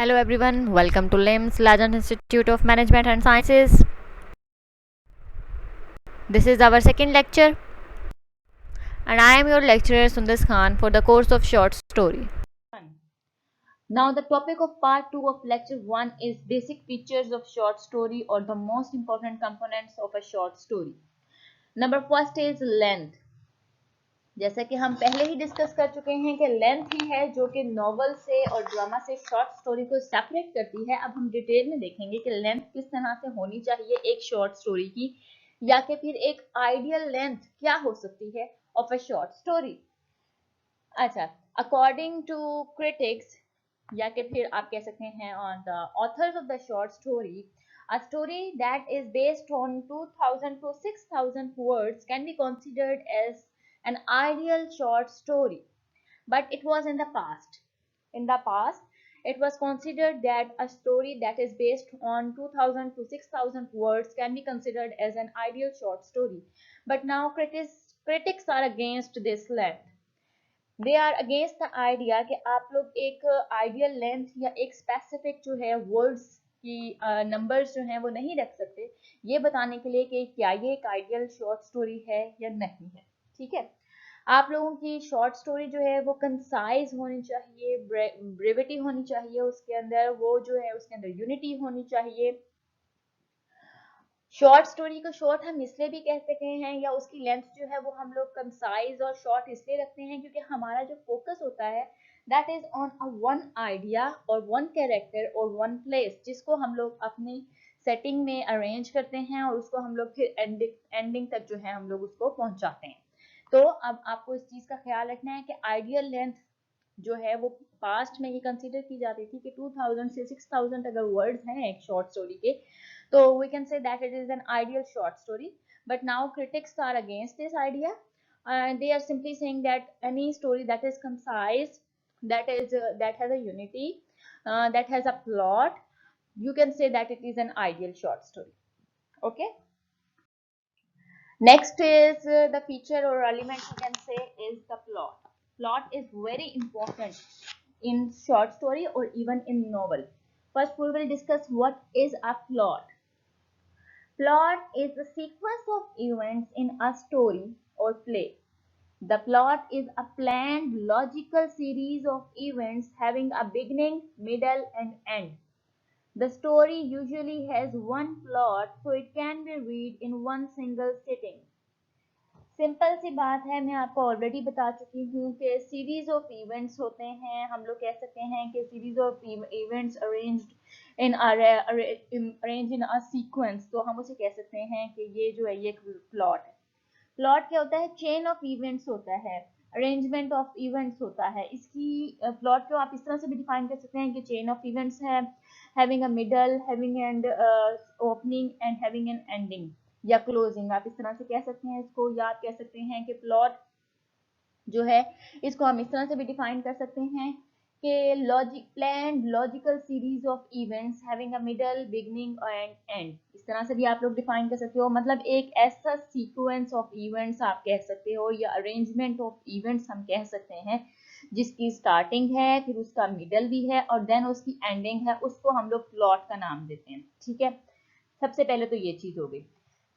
Hello everyone, welcome to LIMS, Legend Institute of Management and Sciences. This is our second lecture and I am your lecturer Sundas Khan for the course of short story. Now the topic of part 2 of lecture 1 is basic features of short story or the most important components of a short story. Number first is length. जैसा कि हम पहले ही discuss कर चुके हैं कि length ही है जो कि नॉवल से और ड्रामा से शॉर्ट स्टोरी को सेपरेट करती है। अब हम डिटेल में देखेंगे कि लेंथ किस तरह से होनी चाहिए एक शॉर्ट स्टोरी की, या कि फिर एक आइडियल लेंथ क्या हो सकती है ऑफ अ शॉर्ट स्टोरी। अच्छा, अकॉर्डिंग टू क्रिटिक्स, या कि फिर आप कह सकते हैं on the author's of the short story, a story that is based on 2000 to 6000 words can be considered as an ideal short story, but it was in the past. In the past, it was considered that a story that is based on 2000 to 6000 words can be considered as an ideal short story, but now critics are against this length. They are against the idea कि आप लोग एक ideal length या एक specific जो है words की numbers जो हैं वो नहीं रख सकते, ये बताने के लिए कि क्या ये एक आइडियल शॉर्ट स्टोरी है या नहीं है। ठीक है, आप लोगों की शॉर्ट स्टोरी जो है वो कंसाइज होनी चाहिए, ब्रेविटी होनी चाहिए उसके अंदर, वो जो है उसके अंदर यूनिटी होनी चाहिए। शॉर्ट स्टोरी को शॉर्ट हम इसलिए भी कह सकते हैं, या उसकी लेंथ जो है वो हम लोग कंसाइज और शॉर्ट इसलिए रखते हैं क्योंकि हमारा जो फोकस होता है that is on a one idea और वन कैरेक्टर और वन प्लेस, जिसको हम लोग अपनी सेटिंग में अरेंज करते हैं और उसको हम लोग फिर एंडिंग तक जो है हम लोग उसको पहुंचाते हैं। तो अब आपको इस चीज का ख्याल रखना है कि आइडियल लेंथ जो है वो पास्ट में ये कंसीडर की जाती थी कि 2000 से 6000 अगर वर्ड्स हैं एक शॉर्ट स्टोरी के, so we can say that it is an ideal short story. But now critics are against this idea, and they are simply saying that any story that is concise, that has a unity, that has a plot, you can say that it is an ideal short story. Okay. Next is the feature or element you can say is the plot. Plot is very important in short story or even in novel. First, we will discuss what is a plot. Plot is the sequence of events in a story or play. The plot is a planned logical series of events having a beginning, middle, and end. The story usually has one plot, so it can be read in one single sitting. Simple सी बात है, मैं आपको already बता चुकी हूँ कि series of events होते हैं, हम लोग कह सकते हैं कि series of events arranged in arrange in a sequence, तो हम उसे कह सकते हैं कि ये जो है ये एक प्लॉट है। प्लॉट क्या होता है? चेन ऑफ इवेंट्स होता है, अरेंजमेंट ऑफ इवेंट्स होता है। इसकी प्लॉट को आप इस तरह से भी डिफाइन कर सकते हैं कि चेन ऑफ इवेंट्स है, having a middle, having and opening and having an ending या क्लोजिंग, आप इस तरह से कह सकते हैं इसको, या आप कह सकते हैं कि प्लॉट जो है इसको हम इस तरह से भी डिफाइन कर सकते हैं कि planned logical series of events having a middle, beginning and and, इस तरह से भी आप लोग डिफाइन कर सकते हो। मतलब एक ऐसा सीक्वेंस ऑफ इवेंट्स आप कह सकते हो, या अरेंजमेंट ऑफ इवेंट्स हम कह सकते हैं, जिसकी स्टार्टिंग है, फिर उसका मिडल भी है और देन उसकी एंडिंग है, उसको हम लोग प्लॉट का नाम देते हैं। ठीक है, सबसे पहले तो ये चीज हो गई।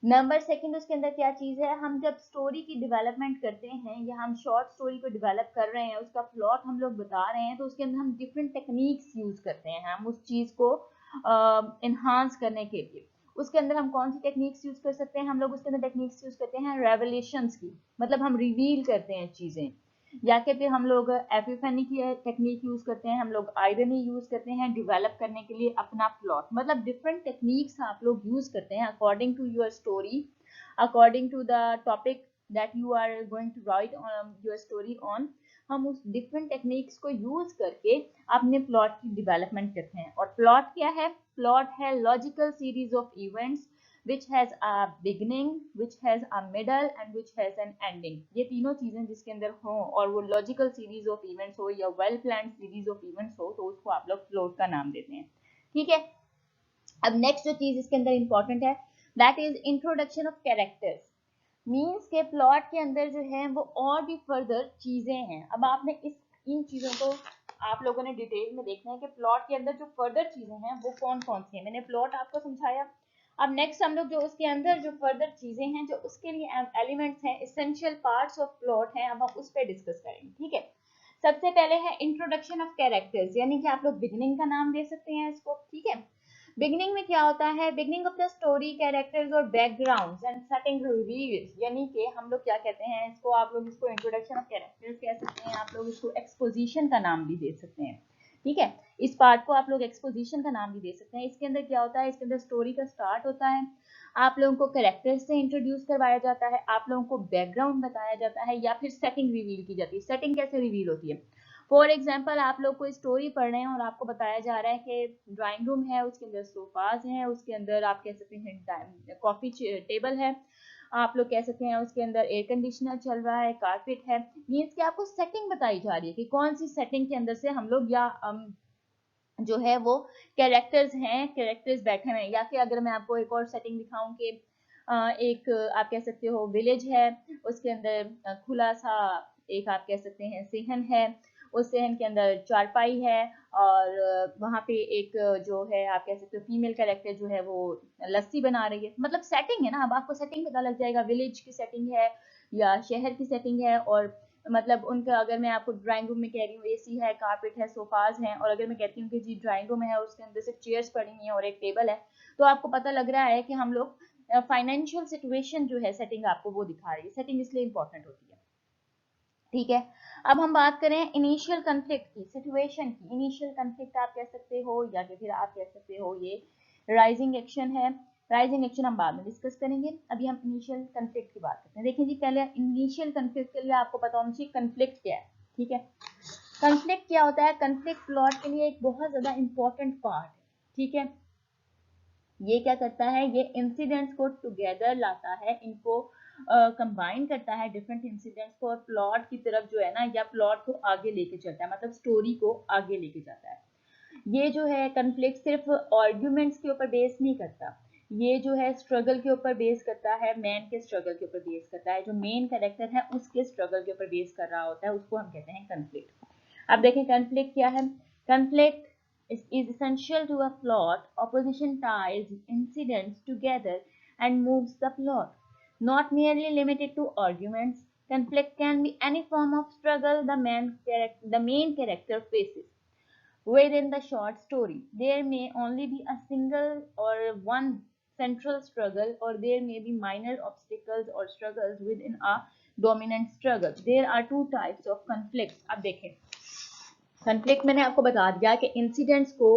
नंबर सेकंड, उसके अंदर क्या चीज है, हम जब स्टोरी की डेवलपमेंट करते हैं या हम शॉर्ट स्टोरी को डेवलप कर रहे हैं, उसका प्लॉट हम लोग बता रहे हैं, तो उसके अंदर हम डिफरेंट टेक्निक्स यूज करते हैं हम उस चीज को इन्हांस करने के लिए। उसके अंदर हम कौन सी टेक्निक्स यूज कर सकते हैं? हम लोग उसके अंदर टेक्निक्स यूज करते हैं रेवलेशंस की, मतलब हम रिवील करते हैं चीजें, या कि फिर हम लोग एपिफेनी की टेक्निक यूज करते हैं, हम लोग आयरनी यूज करते हैं डेवलप करने के लिए अपना प्लॉट। मतलब डिफरेंट टेक्निक्स आप लोग यूज करते हैं according to your story, according to the topic that you are going to write on your story on. हम उस डिफरेंट टेक्निक्स को यूज करके अपने प्लॉट की डेवलपमेंट करते हैं। और प्लॉट क्या है? प्लॉट है logical series of events which has a beginning, which has a middle and which has an ending। ये तीनों चीजें जिसके अंदर हो और वो लॉजिकल सीरीज ऑफ इवेंट्स हो या well planned series of events हो, तो उसको आप लोग प्लॉट का नाम देते हैं। ठीक है, अब नेक्स्ट जो चीज इसके अंदर इंपॉर्टेंट है that is introduction of characters. Means के प्लॉट के अंदर जो है वो और भी फर्दर चीजें हैं। अब आपने इन चीजों को आप लोगों ने डिटेल में देखना है कि प्लॉट के अंदर जो फर्दर चीजें हैं वो कौन कौन सी हैं। मैंने प्लॉट आपको समझाया, अब नेक्स्ट हम लोग जो उसके अंदर जो फर्दर चीजें हैं जो उसके लिए एलिमेंट्स हैं, एसेंशियल पार्ट्स ऑफ प्लॉट हैं, अब हम उस पर डिस्कस करेंगे। ठीक है, सबसे पहले है इंट्रोडक्शन ऑफ कैरेक्टर्स, यानी कि आप लोग बिगिनिंग का नाम दे सकते हैं इसको। ठीक है, बिगिनिंग में क्या होता है, beginning of the story, characters और बैकग्राउंड्स एंड सेटिंग रिवील्स, यानी कि हम लोग क्या कहते हैं इसको, आप लोग इसको इंट्रोडक्शन ऑफ कैरेक्टर्स कह सकते हैं, आप लोग इसको एक्सपोजिशन का नाम भी दे सकते हैं। ठीक है, इस पार्ट को आप लोग एक्सपोजिशन का नाम भी दे सकते हैं। इसके अंदर क्या होता है, इसके अंदर स्टोरी का स्टार्ट होता है, आप लोगों को कैरेक्टर्स से इंट्रोड्यूस करवाया जाता है, आप लोगों को बैकग्राउंड बताया जाता है, या फिर सेटिंग रिवील की जाती है। सेटिंग कैसे रिवील होती है, फॉर एग्जाम्पल आप लोग कोई स्टोरी पढ़ रहे हैं और आपको बताया जा रहा है कि ड्राइंग रूम है, उसके अंदर सोफाज हैं, उसके अंदर आप कह सकते हैं कॉफी टेबल है, आप लोग कह सकते हैं उसके अंदर एयर कंडीशनर चल रहा है, कारपेट है। मीन्स कि आपको सेटिंग बताई जा रही है कि कौन सी सेटिंग के अंदर से हम लोग या जो है वो कैरेक्टर्स हैं, कैरेक्टर्स बैठे हुए हैं। या फिर अगर मैं आपको एक और सेटिंग दिखाऊं कि एक आप कह सकते हो विलेज है, उसके अंदर खुला सा एक आप कह सकते हैं सेहन है, उस सेहन के अंदर चारपाई है, और वहां पे एक जो है आप कह सकते हो फीमेल कैरेक्टर जो है वो लस्सी बना रही है। मतलब सेटिंग है ना, अब आपको सेटिंग पता लग जाएगा, विलेज की सेटिंग है या शहर की सेटिंग है। और मतलब उनका अगर मैं आपको ड्राइंग रूम में कह रही हूँ एसी है, कारपेट है, सोफाज हैं, और अगर मैं कहती हूँ कि जी ड्राइंग रूम है, उसके अंदर सिर्फ चेयर्स पड़ी हुई हैं और एक टेबल है, तो आपको पता लग रहा है कि हम लोग फाइनेंशियल सिचुएशन जो है सेटिंग आपको वो दिखा रही है। सेटिंग इसलिए इंपॉर्टेंट होती है। ठीक है, अब हम बात करें इनिशियल कंफ्लिक्ट की, सिचुएशन की। इनिशियल कंफ्लिक्ट आप कह सकते हो या फिर आप कह सकते हो ये राइजिंग एक्शन है। राइजिंग एक्शन हम बाद में डिस्कस करेंगे, अभी हम इनिशियल कंफ्लिक्ट की बात करते हैं। देखिए जी, पहले इनिशियल कंफ्लिक्ट के लिए आपको पता होना चाहिए कंफ्लिक्ट क्या है। ठीक है, कंफ्लिक्ट क्या होता है, कंफ्लिक्ट प्लॉट के लिए एक बहुत ज्यादा इंपॉर्टेंट पार्ट है। ठीक है, ये क्या करता है, ये इंसिडेंट्स को टुगेदर लाता है, इनको कंबाइन करता है डिफरेंट इंसिडेंट्स को, और प्लॉट की तरफ जो है ना, या प्लॉट को आगे लेके चलता है, मतलब स्टोरी को आगे लेके जाता है। ये जो है कन्फ्लिक्ट सिर्फ आर्ग्यूमेंट्स के ऊपर बेस नहीं करता, ये जो है स्ट्रगल के ऊपर बेस करता है, मैन के स्ट्रगल के ऊपर बेस करता है, जो मेन कैरेक्टर है उसके स्ट्रगल के ऊपर बेस कर रहा होता है, उसको हम कहते हैं कन्फ्लिक्ट। अब देखें कन्फ्लिक्ट क्या है, conflict is essential to a plot. Opposition ties incidents together and moves the plot. Not merely limited to arguments, conflict can be any form of struggle the main character faces. Within the short story, there may only be a single or one central struggle, or there may be minor obstacles or struggles within a dominant struggle. There are two types of conflicts. अब देखें, conflict मैंने आपको बता दिया कि incidents को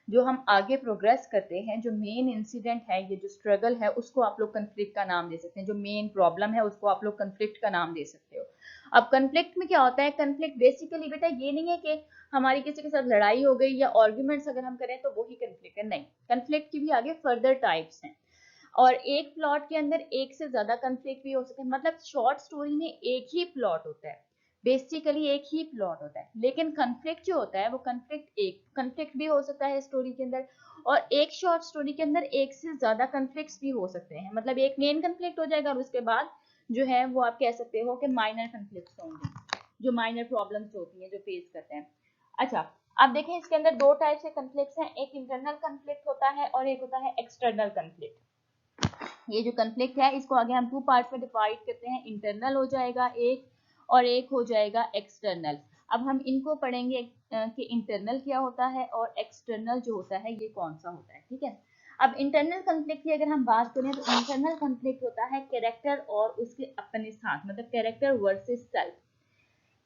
जो हम आगे प्रोग्रेस करते हैं, जो मेन इंसिडेंट है, ये जो स्ट्रगल है, उसको आप लोग कन्फ्लिक्ट का नाम दे सकते हैं। जो मेन प्रॉब्लम है उसको आप लोग कन्फ्लिक्ट का नाम दे सकते हो। अब कन्फ्लिक्ट में क्या होता है, कन्फ्लिक्ट बेसिकली बेटा ये नहीं है कि हमारी किसी के साथ लड़ाई हो गई या आर्ग्यूमेंट्स अगर हम करें तो वही कन्फ्लिक्ट है, नहीं। कन्फ्लिक्ट की भी आगे फर्दर टाइप्स हैं, और एक प्लॉट के अंदर एक से ज्यादा कन्फ्लिक्ट भी हो सकते हैं। मतलब शॉर्ट स्टोरी में एक ही प्लॉट होता है, बेसिकली एक ही प्लॉट होता है, लेकिन कन्फ्लिक्ट जो होता है वो कन्फ्लिक्ट भी हो सकता है स्टोरी के अंदर, और एक शॉर्ट स्टोरी के अंदर एक से ज्यादा कन्फ्लिक्ट्स भी हो सकते हैं। मतलब एक मेन कन्फ्लिक्ट हो जाएगा और उसके बाद जो है वो आप कह सकते हो कि माइनर कन्फ्लिक्ट्स होंगे, जो माइनर प्रॉब्लम्स होती हैं जो फेस करते हैं। अच्छा, आप देखें इसके अंदर दो टाइप से कन्फ्लिक्ट्स हैं, एक इंटरनल कन्फ्लिक्ट होता है और एक होता है एक्सटर्नल कन्फ्लिक्ट। ये जो कन्फ्लिक्ट है इसको आगे हम टू पार्ट्स में डिवाइड करते हैं, इंटरनल हो जाएगा एक, और एक हो जाएगा एक्सटर्नल। अब हम इनको पढ़ेंगे कि इंटरनल क्या होता है और एक्सटर्नल जो होता है ये कौन सा होता है। ठीक है, अब इंटरनल कन्फ्लिक्ट की अगर हम बात करें तो इंटरनल कन्फ्लिक्ट होता है कैरेक्टर और उसके अपने साथ, मतलब character versus self,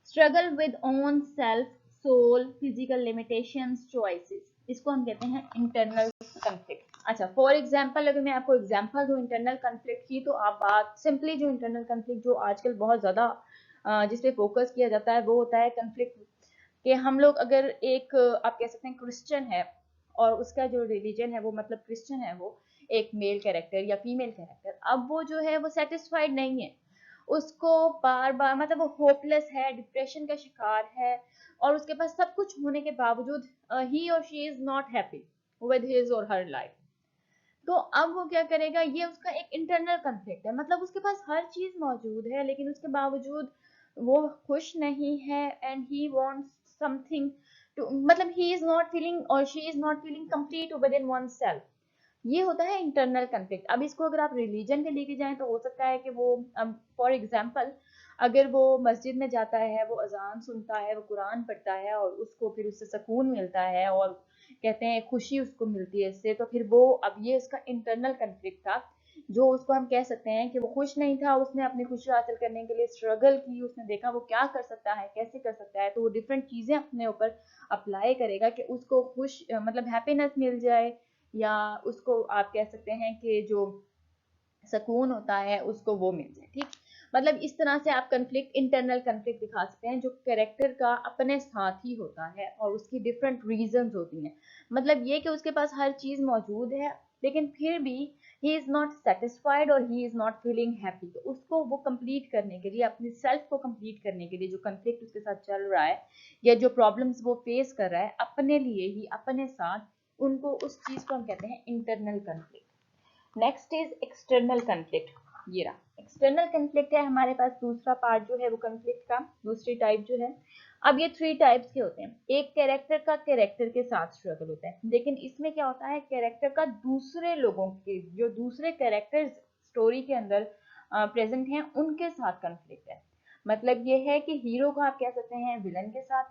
struggle with own self, soul, physical limitations, choices, इसको हम कहते हैं इंटरनल कन्फ्लिक्ट। अच्छा, फॉर एग्जांपल अगर मैं आपको एग्जांपल दूं इंटरनल कन्फ्लिक्ट की, तो आप बात सिंपली जो इंटरनल कन्फ्लिक्ट जो आजकल बहुत ज्यादा जिस पे फोकस किया जाता है वो होता है कन्फ्लिक्ट कि हम लोग अगर एक आप कह सकते हैं क्रिश्चियन है और उसका जो रिलीजन है वो मतलब क्रिश्चियन है, वो एक मेल कैरेक्टर या फीमेल कैरेक्टर, अब वो जो है वो सेटिस्फाइड नहीं है, उसको बार बार मतलब वो होपलेस है, डिप्रेशन का शिकार है, और उसके पास सब कुछ होने के बावजूद ही और she is not happy with his or her life. तो अब वो क्या करेगा, ये उसका एक इंटरनल कन्फ्लिक्ट है, मतलब उसके पास हर चीज मौजूद है लेकिन उसके बावजूद वो खुश नहीं है, एंड ही वांट्स समथिंग मतलब ही इज नॉट फीलिंग और she is not feeling complete with in one self. ये होता है इंटरनल कन्फ्लिक्ट। अब इसको अगर आप रिलीजन पे लेके जाएं तो हो सकता है कि वो फॉर एग्जांपल अगर वो मस्जिद में जाता है, वो अजान सुनता है, वो कुरान पढ़ता है और उसको फिर उससे सुकून मिलता है और कहते हैं खुशी उसको मिलती है इससे, तो फिर वो, अब ये उसका इंटरनल कन्फ्लिक्ट था जो उसको हम कह सकते हैं कि वो खुश नहीं था, उसने अपनी खुशी हासिल करने के लिए स्ट्रगल की, उसने देखा वो क्या कर सकता है, कैसे कर सकता है, तो वो डिफरेंट चीजें अपने ऊपर अप्लाई करेगा कि उसको खुश मतलब हैप्पीनेस मिल जाए, या उसको आप कह सकते हैं कि जो सुकून होता है उसको वो मिल जाए। ठीक, मतलब इस तरह से आप कंफ्लिक्ट, इंटरनल कंफ्लिक्ट दिखा सकते हैं जो कैरेक्टर का अपने साथ ही होता है और उसकी डिफरेंट रीजंस होती हैं। मतलब ये कि उसके पास हर चीज मौजूद है लेकिन फिर भी ही इज नॉट सेटिस्फाइड और he is not feeling happy, तो उसको वो कंप्लीट करने के लिए, अपनी सेल्फ को कंप्लीट करने के लिए जो कंफ्लिक्ट उसके साथ चल रहा है या जो प्रॉब्लम्स वो फेस कर रहा है अपने लिए ही, अपने साथ, उनको, उस चीज को हम कहते हैं internal conflict. Next is external conflict. ये रहा एक्सटर्नल कन्फ्लिक्ट है हमारे पास दूसरा पार्ट जो है वो कन्फ्लिक्ट का, दूसरी टाइप जो है। अब ये थ्री टाइप्स के होते हैं। एक कैरेक्टर का कैरेक्टर के साथ स्ट्रगल होता है, लेकिन इसमें क्या होता है, कैरेक्टर का दूसरे लोगों के, जो दूसरे कैरेक्टर्स स्टोरी के अंदर प्रेजेंट हैं उनके साथ कन्फ्लिक्ट है। मतलब ये है कि हीरो को आप कह सकते हैं विलन के साथ,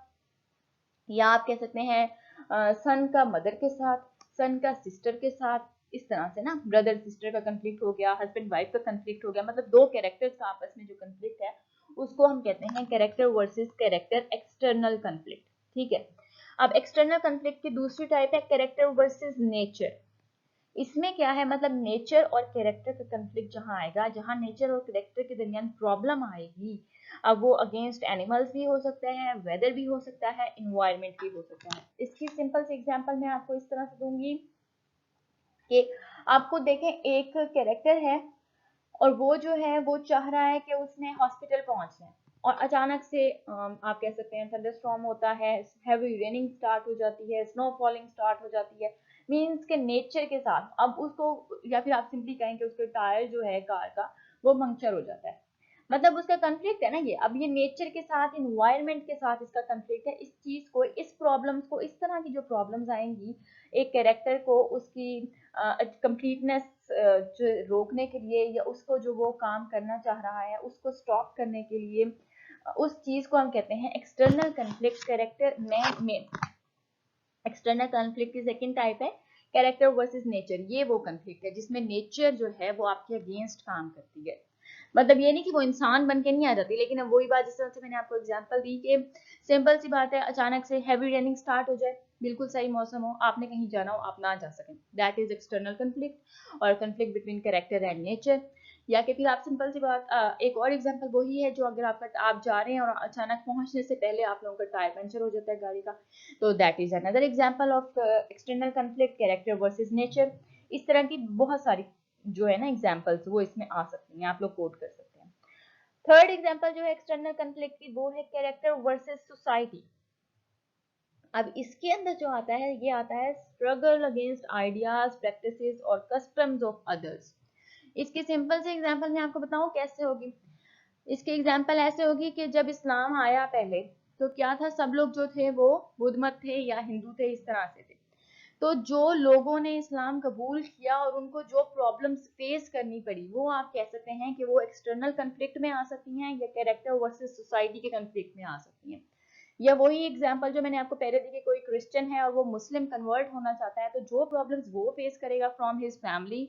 या आप कह सकते हैं सन का मदर के साथ, सन का सिस्टर के साथ, इस तरह से ना ब्रदर सिस्टर का कंफ्लिक्ट हो गया, हस्बैंड वाइफ का कंफ्लिक्ट हो गया, मतलब दो कैरेक्टर्स का आपस में जो कंफ्लिक्ट है उसको हम कहते हैं character versus character external conflict. ठीक है, अब एक्सटर्नल कंफ्लिक्ट की दूसरी टाइप है कैरेक्टर वर्सेस नेचर। इसमें क्या है, मतलब नेचर और कैरेक्टर का कंफ्लिक्ट जहां आएगा, जहां नेचर और कैरेक्टर के दरमियान प्रॉब्लम आएगी, अब वो अगेंस्ट एनिमल्स भी हो सकता है, वेदर भी हो सकता है, इन्वायरमेंट भी हो सकता है। इसकी सिंपल सी एग्जांपल मैं आपको इस तरह से दूंगी कि आपको देखें एक कैरेक्टर है और वो जो है वो चाह रहा है कि उसने हॉस्पिटल पहुंचना है और अचानक से आप कह सकते हैं थंडरस्टॉर्म होता है, हैवी रेनिंग स्टार्ट हो जाती है, स्नो फॉलिंग स्टार्ट हो जाती है, मीन्स के नेचर के साथ अब उसको, या फिर आप सिंपली कहें कि उसके टायर जो है कार का वो पंक्चर हो जाता है। मतलब उसका कंफ्लिक्ट है ना ये, अब ये नेचर के साथ, इन्वायरमेंट के साथ इसका कंफ्लिक्ट है। इस चीज को, इस प्रॉब्लम्स को, इस तरह की जो प्रॉब्लम्स आएंगी एक कैरेक्टर को उसकी कंप्लीटनेस रोकने के लिए, या उसको जो वो काम करना चाह रहा है उसको स्टॉप करने के लिए, उस चीज को हम कहते हैं एक्सटर्नल कंफ्लिक्ट। कैरेक्टर में एक्सटर्नल कंफ्लिक्ट की सेकंड टाइप है कैरेक्टर वर्सेस नेचर। ये वो कंफ्लिक्ट है जिसमें नेचर जो है वो आपके अगेंस्ट काम करती है। मतलब ये नहीं कि वो इंसान बन के नहीं आ जाती, लेकिन अब वही बात जिस तरह से मैंने आपको एग्जांपल दी कि सिंपल सी बात है, अचानक से हैवी रेनिंग स्टार्ट हो जाए, बिल्कुल सही मौसम हो, आपने कहीं जाना हो, आप ना जा सकें, दैट इज एक्सटर्नल कंफ्लिक्ट और conflict between character and nature. या कि फिर आप सिंपल सी बात, एक और एग्जांपल वही है जो अगर आप जा रहे हैं और अचानक पहुंचने से पहले आप लोगों का टायर पंचर हो जाता है गाड़ी का, तो that is another example of external conflict, character versus nature. इस तरह की बहुत सारी जो है ना एग्जांपल्स वो इसमें आ सकती हैं, आप लोग कोट कर सकते हैं। थर्ड एग्जांपल जो है एक्सटर्नल कंफ्लिक्ट की वो है कैरेक्टर वर्सेस सोसाइटी। अब इसके अंदर जो आता है ये आता है स्ट्रगल अगेंस्ट आइडियाज, प्रैक्टिसेस और कस्टम्स ऑफ अदर्स। इसकी सिंपल से एग्जांपल मैं आपको बताऊं कैसे होगी। इसकी एग्जांपल ऐसे होगी कि जब इस्लाम आया पहले तो क्या था, सब लोग जो थे वो बुद्ध मत थे या हिंदू थे, इस तरह से थे। तो जो लोगों ने इस्लाम कबूल किया और उनको जो प्रॉब्लम्स फेस करनी पड़ी वो आप कह सकते हैं कि वो एक्सटर्नल कंफ्लिक्ट में आ सकती हैं या कैरेक्टर वर्सेस सोसाइटी के कंफ्लिक्ट में आ सकती हैं। या वही एग्जांपल जो मैंने आपको पहले दी कि कोई क्रिश्चियन है और वो मुस्लिम कन्वर्ट होना चाहता है, तो जो प्रॉब्लम्स वो फेस करेगा from his family,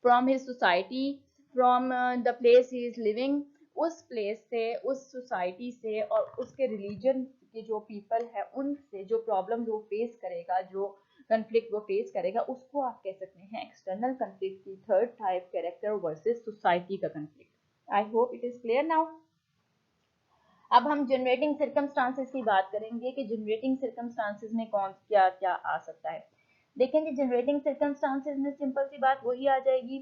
from his society, from the place he is living, उस प्लेस से, उस सोसाइटी से और उसके रिलीजन के जो पीपल है उनसे जो प्रॉब्लम वो फेस करेगा, जो कंफ्लिक्ट वो फेस करेगा, उसको आप कह सकते हैं एक्सटर्नल कंफ्लिक्ट की third type, character versus society का conflict. I hope it is clear now. अब हम जनरेटिंग सर्कमस्टांसेस की बात करेंगे कि जनरेटिंग सर्कमस्टांसेस में कौन क्या क्या आ सकता है। देखेंगे जनरेटिंग सर्कमस्टांसेस में सिंपल सी बात वही आ जाएगी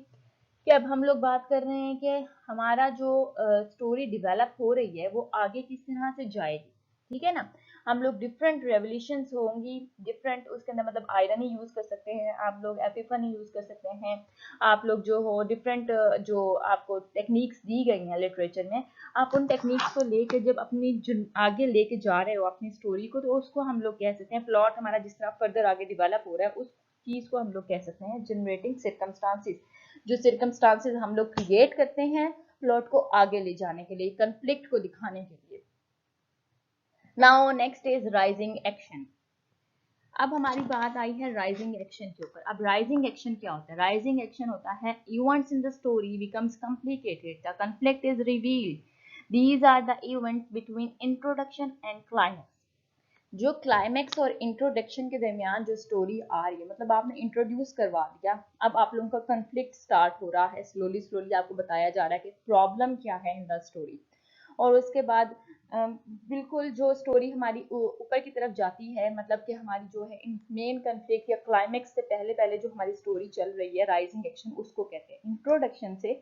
कि अब हम लोग बात कर रहे हैं कि हमारा जो स्टोरी डेवलप हो रही है वो आगे किस तरह से जाएगी। ठीक है ना, हम लोग डिफरेंट रेवोल्यूशंस होंगी, डिफरेंट उसके अंदर मतलब आयरनी यूज कर सकते हैं, आप लोग एपिफनी यूज कर सकते हैं, आप लोग जो हो डिफरेंट जो आपको टेक्निक्स दी गई हैं लिटरेचर में, आप उन टेक्निक्स को लेकर जब अपनी आगे लेके जा रहे हो अपनी स्टोरी को, तो उसको हम लोग कह सकते हैं प्लॉट हमारा जिस तरह फर्दर आगे डेवलप हो रहा है उस चीज को हम लोग कह सकते हैं जनरेटिंग सर्कमस्टांसेस। जो सर्कमस्टांसेस हम लोग क्रिएट करते हैं प्लॉट को आगे ले जाने के लिए, कंफ्लिक्ट को दिखाने के लिए। Now next is rising action. अब हमारी बात आई है राइजिंग एक्शन के ऊपर। अब राइजिंग एक्शन क्या होता है? राइजिंग एक्शन होता है events in the story becomes complicated, the conflict is revealed, these are the events between introduction and climax. जो क्लाइमेक्स और इंट्रोडक्शन के दरमियान जो स्टोरी आ रही है, मतलब आपने इंट्रोड्यूस करवा दिया, अब आप लोगों का कन्फ्लिक्ट स्टार्ट हो रहा है, स्लोली स्लोली आपको बताया जा रहा है कि प्रॉब्लम क्या है इन द स्टोरी, और उसके बाद बिल्कुल जो स्टोरी हमारी ऊपर की तरफ जाती है, मतलब कि हमारी जो है मेन कन्फ्लिक्ट या क्लाइमेक्स से पहले पहले जो हमारी स्टोरी चल रही है, राइजिंग एक्शन उसको कहते हैं। इंट्रोडक्शन से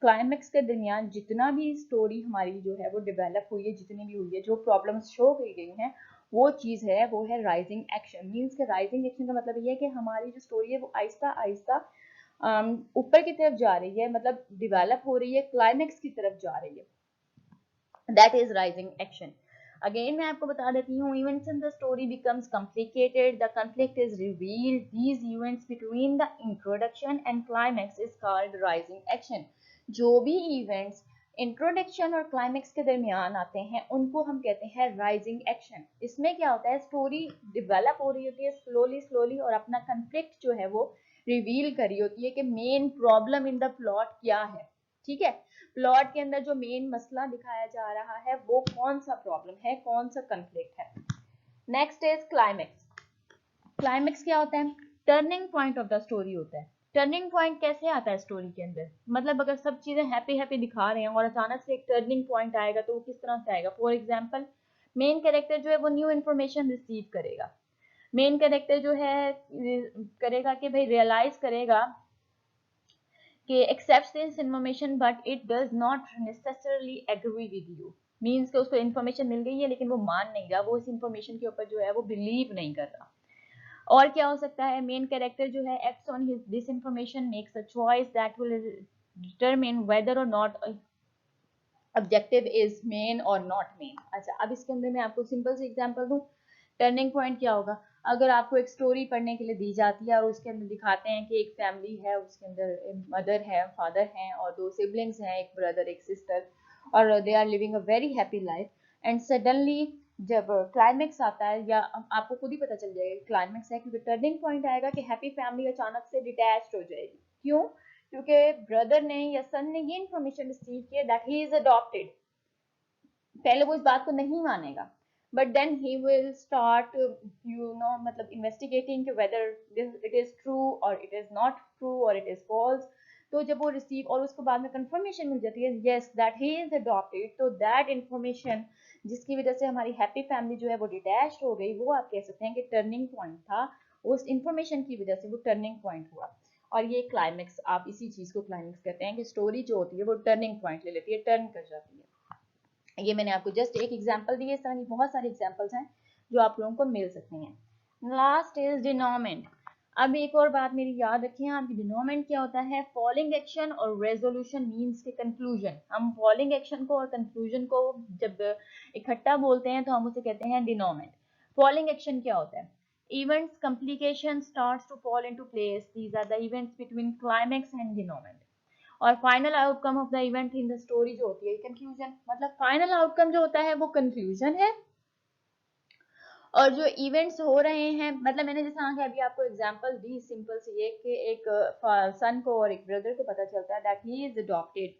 क्लाइमेक्स के दरमियान जितना भी स्टोरी हमारी जो है वो डेवलप हुई है, जितनी भी हुई है, जो प्रॉब्लम्स शो की गई हैं, वो चीज है वो है राइजिंग एक्शन। मीन्स के राइजिंग एक्शन का मतलब ये है कि हमारी जो स्टोरी है वो आहिस्ता आहिस्ता ऊपर की तरफ जा रही है, मतलब डेवलप हो रही है, क्लाइमेक्स की तरफ जा रही है, that is rising action. Again मैं आपको बता देती हूँ, events in the story becomes complicated, the conflict is revealed, these events between the introduction and climax is called rising action. जो भी इवेंट्स इंट्रोडक्शन और क्लाइमेक्स के दरमियान आते हैं उनको हम कहते हैं राइजिंग एक्शन। इसमें क्या होता है, स्टोरी डेवलप हो रही होती है स्लोली स्लोली, और अपना कॉन्फ्लिक्ट जो है वो रिवील कर रही होती है कि main problem in the plot क्या है। ठीक है, प्लॉट के अंदर जो मेन मसला दिखाया जा रहा है वो कौन सा प्रॉब्लम है, कौन सा कॉन्फ्लिक्ट है। Next is climax. क्लाइमेक्स क्या होता है? Turning point of the story होता है। टर्निंग पॉइंट कैसे आता है स्टोरी के अंदर? मतलब अगर सब चीजें हैप्पी हैप्पी दिखा रहे हैं और अचानक से एक टर्निंग पॉइंट आएगा तो वो किस तरह से आएगा? फॉर एग्जाम्पल, मेन कैरेक्टर जो है वो न्यू इन्फॉर्मेशन रिसीव करेगा, मेन कैरेक्टर जो है करेगा कि भाई रियलाइज करेगा कि accepts this information but it does not necessarily agree with you, means कि उसको इन्फॉर्मेशन मिल गई है लेकिन वो मान नहीं रहा, वो इस इन्फॉर्मेशन के ऊपर जो है वो बिलीव नहीं कर रहा। और क्या हो सकता है? मेन कैरेक्टर जो है acts on his this information, makes a choice that will determine whether or not objective is main और नॉट मेन। अच्छा, अब इसके अंदर मैं आपको सिंपल से एग्जांपल दूं। टर्निंग पॉइंट क्या होगा? अगर आपको एक स्टोरी पढ़ने के लिए दी जाती है और उसके अंदर दिखाते हैं कि एक फैमिली है, उसके अंदर मदर है, फादर हैं और दो सिबलिंग्स हैं, एक ब्रदर एक सिस्टर, और they are living a very happy life, and suddenly जब क्लाइमेक्स आता है, या आपको खुद ही पता चल जाएगा क्लाइमेक्स है, क्योंकि टर्निंग पॉइंट आएगा कि हैप्पी फैमिली अचानक से डिटैच्ड हो जाएगी। क्यों? क्योंकि ब्रदर ने या सन ने ये इन्फॉर्मेशन रिसीव किया दैट ही इज अडॉप्टेड। पहले वो इस बात को नहीं मानेगा, but then he will start मतलब investigating whether it is true और इट इज नॉट ट्रू और इट इज फॉल्स। तो जब वो रिसीव और उसको बाद में कंफर्मेशन मिल जाती है yes that he is adopted, तो दैट इन्फॉर्मेशन जिसकी वजह से हमारी हैप्पी फैमिली जो है वो डिटैच्ड हो गई, वो आप कह सकते हैं कि टर्निंग पॉइंट था। उस इन्फॉर्मेशन की वजह से वो टर्निंग पॉइंट हुआ। और ये क्लाइमेक्स, आप इसी चीज को क्लाइमेक्स कहते हैं कि स्टोरी जो होती है वो टर्निंग पॉइंट ले लेती है, टर्न कर जाती है। ये मैंने आपको जस्ट एक एग्जांपल दी है, इस तरह की बहुत सारे एग्जांपल्स हैं जो आप लोगों को मिल सकते हैं। Last is denouement. अब एक और बात मेरी याद रखिए, आपकी डिनोमेंट क्या होता है? फॉलोइंग एक्शन और रेजोल्यूशन मींस के कंक्लूजन। हम फॉलोइंग एक्शन को और कंक्लूजन को जब इकट्ठा बोलते हैं तो हम उसे कहते हैं डिनोमेंट। फॉलोइंग एक्शन क्या होता है? Events complication starts to fall into place, these are the events between climax and denouement. और final outcome of the event in the story जो होती है कंक्लूजन, मतलब फाइनल आउटकम जो होता है वो कंक्लूजन है। और जो इवेंट्स हो रहे हैं, मतलब मैंने जैसा अभी आपको एग्जांपल दी सिंपल सी, एक कि एक सन को और एक ब्रदर को पता चलता है दैट ही इज अडॉप्टेड,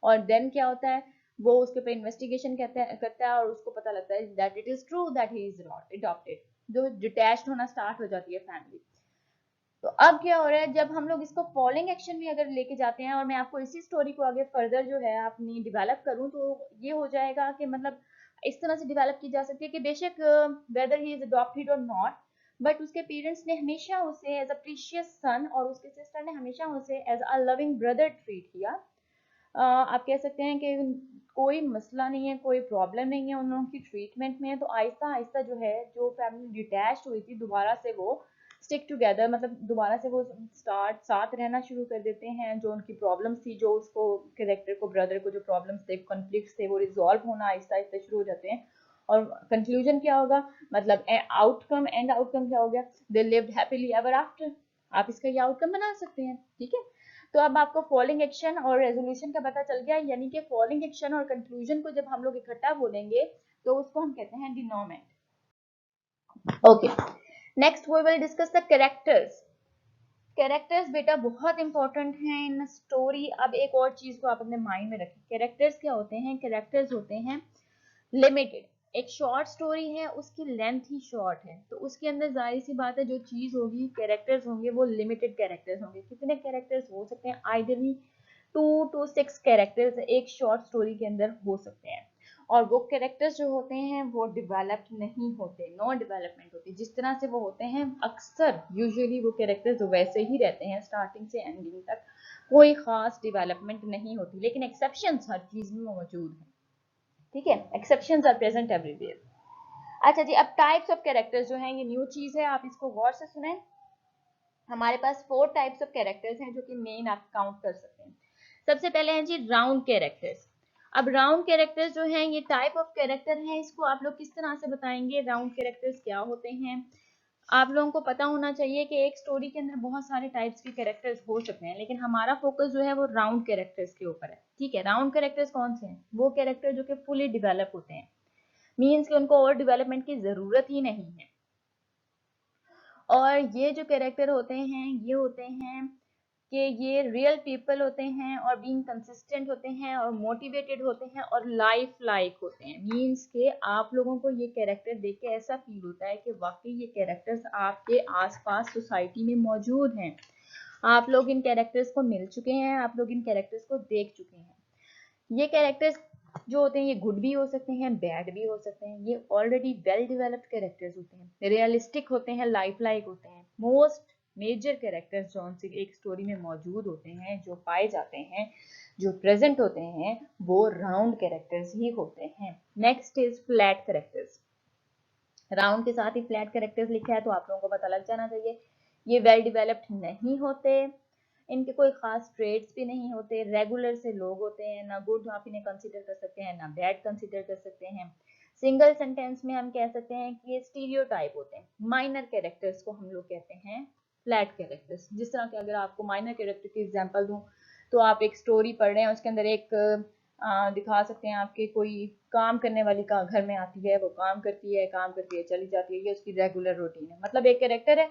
और देन क्या होता है, वो उसके ऊपर इन्वेस्टिगेशन करता है और उसको पता लगता है that it is true that he is adopted, जो डिटैच्ड होना स्टार्ट हो जाती है फैमिली। तो अब क्या हो रहा है, जब हम लोग इसको फॉलोइंग एक्शन में अगर लेके जाते हैं और मैं आपको इसी स्टोरी को आगे फर्दर जो है अपनी डेवलप करूं, तो ये हो जाएगा कि मतलब इस तरह से डेवलप की जा सकती है कि बेशक वेदर ही इज अडॉप्टेड और नॉट, बट उसके पेरेंट्स ने हमेशा उसे एज अ प्रीशियस सन और उसके सिस्टर ने हमेशा उसे as a loving brother treat किया। आप कह सकते हैं कि कोई मसला नहीं है, कोई प्रॉब्लम नहीं है उन लोगों की ट्रीटमेंट में, तो आहिस्ता आहिस्ता जो है, जो फैमिली डिटैच हुई थी दोबारा से वो स्टिक टुगेदर, मतलब दोबारा से वो साथ रहना शुरू कर देते हैं। जो उनकी प्रॉब्लम्स थी, जो उसको कैरेक्टर को, ब्रदर को जो प्रॉब्लम्स थे, कॉन्फ्लिक्ट्स थे, वो रिजॉल्व होना आहिस्ता आहिस्ता शुरू हो जाते हैं। और कंक्लूजन क्या होगा, मतलब आउटकम, एंड आउटकम क्या हो गया, they lived happily ever after. आप इसका ये आउटकम बना सकते हैं, ठीक है। तो अब आपको फॉलोइंग एक्शन और रेजोल्यूशन का पता चल गया, यानी कि फॉलोइंग एक्शन और कंक्लूजन को जब हम लोग इकट्ठा बोलेंगे तो उसको हम कहते हैं denouement. Okay, next we will discuss the characters. Characters बेटा बहुत इंपॉर्टेंट हैं इन स्टोरी। अब एक और चीज को आप अपने माइंड में रखें, कैरेक्टर्स क्या होते हैं, कैरेक्टर्स होते हैं लिमिटेड। एक शॉर्ट स्टोरी है, उसकी लेंथ ही शॉर्ट है, तो उसके अंदर जाहिर सी बात है जो चीज होगी, कैरेक्टर्स होंगे, वो लिमिटेड कैरेक्टर्स होंगे। कितने कैरेक्टर्स हो सकते हैं, आइडली 2 to 6 कैरेक्टर्स एक शॉर्ट स्टोरी के अंदर हो सकते हैं। और वो कैरेक्टर्स जो होते हैं वो डेवलप्ड नहीं होते, नो डेवलपमेंट होती। जिस तरह से वो होते हैं अक्सर यूजुअली वो कैरेक्टर्स वैसे ही रहते हैं स्टार्टिंग से एंडिंग तक, कोई खास डेवलपमेंट नहीं होती। लेकिन एक्सेप्शंस हर चीज में मौजूद हैं, ठीक है, एक्सेप्शंस आर प्रेजेंट एवरीवेयर। अच्छा जी, अब टाइप्स ऑफ कैरेक्टर्स जो हैं, ये न्यू चीज है, आप इसको गौर से सुने। हमारे पास 4 टाइप्स ऑफ कैरेक्टर्स हैं जो कि मेन आप काउंट कर सकते हैं। सबसे पहले हैं जी राउंड कैरेक्टर्स। अब राउंड कैरेक्टर्स जो हैं ये टाइप ऑफ कैरेक्टर हैं, इसको आप लोग किस तरह से बताएंगे, राउंड कैरेक्टर्स क्या होते हैं। आप लोगों को पता होना चाहिए कि एक स्टोरी के अंदर बहुत सारे टाइप्स के कैरेक्टर्स हो सकते हैं, लेकिन हमारा फोकस जो है वो राउंड कैरेक्टर्स के ऊपर है, ठीक है। राउंड कैरेक्टर्स कौन से हैं, वो कैरेक्टर जो कि फुली डेवलप होते हैं, मीन्स कि उनको और डेवलपमेंट की जरूरत ही नहीं है। और ये जो कैरेक्टर होते हैं ये होते हैं कि ये रियल पीपल होते हैं और बीइंग कंसिस्टेंट होते हैं और मोटिवेटेड होते हैं और लाइफ लाइक होते हैं। मीन्स के आप लोगों को ये कैरेक्टर देख के ऐसा फील होता है कि वाकई ये कैरेक्टर्स आपके आसपास सोसाइटी में मौजूद हैं, आप लोग इन कैरेक्टर्स को मिल चुके हैं, आप लोग इन कैरेक्टर्स को देख चुके हैं। ये कैरेक्टर्स जो होते हैं ये गुड भी हो सकते हैं, बैड भी हो सकते हैं, ये ऑलरेडी वेल डेवलप्ड कैरेक्टर्स होते हैं, रियलिस्टिक होते हैं, लाइफ लाइक होते हैं। मोस्ट मेजर कैरेक्टर्स जो उनसे एक स्टोरी में मौजूद होते हैं, जो पाए जाते हैं, जो प्रेजेंट होते हैं, वो राउंड कैरेक्टर्स ही होते हैं। Next is flat characters. Round के साथ ही फ्लैट कैरेक्टर्स लिखा है तो आप लोगों को पता लग जाना चाहिए ये वेल डेवलप्ड नहीं होते, इनके कोई खास ट्रेड्स भी नहीं होते, रेगुलर से लोग होते हैं, ना गुड आप इन्हें कंसीडर कर सकते हैं ना बैड कंसीडर कर सकते हैं। सिंगल सेंटेंस में हम कह सकते हैं कि ये स्टीरियोटाइप होते हैं। माइनर कैरेक्टर्स को हम लोग कहते हैं फ्लैट कैरेक्टर्स। जिस तरह के अगर आपको माइनर कैरेक्टर की एग्जांपल दूं तो आप एक स्टोरी पढ़ रहे हैं, उसके अंदर एक दिखा सकते हैं आपके कोई काम करने वाली का घर में आती है, वो काम करती है चली जाती है, ये उसकी रेगुलर रूटीन है, मतलब एक कैरेक्टर है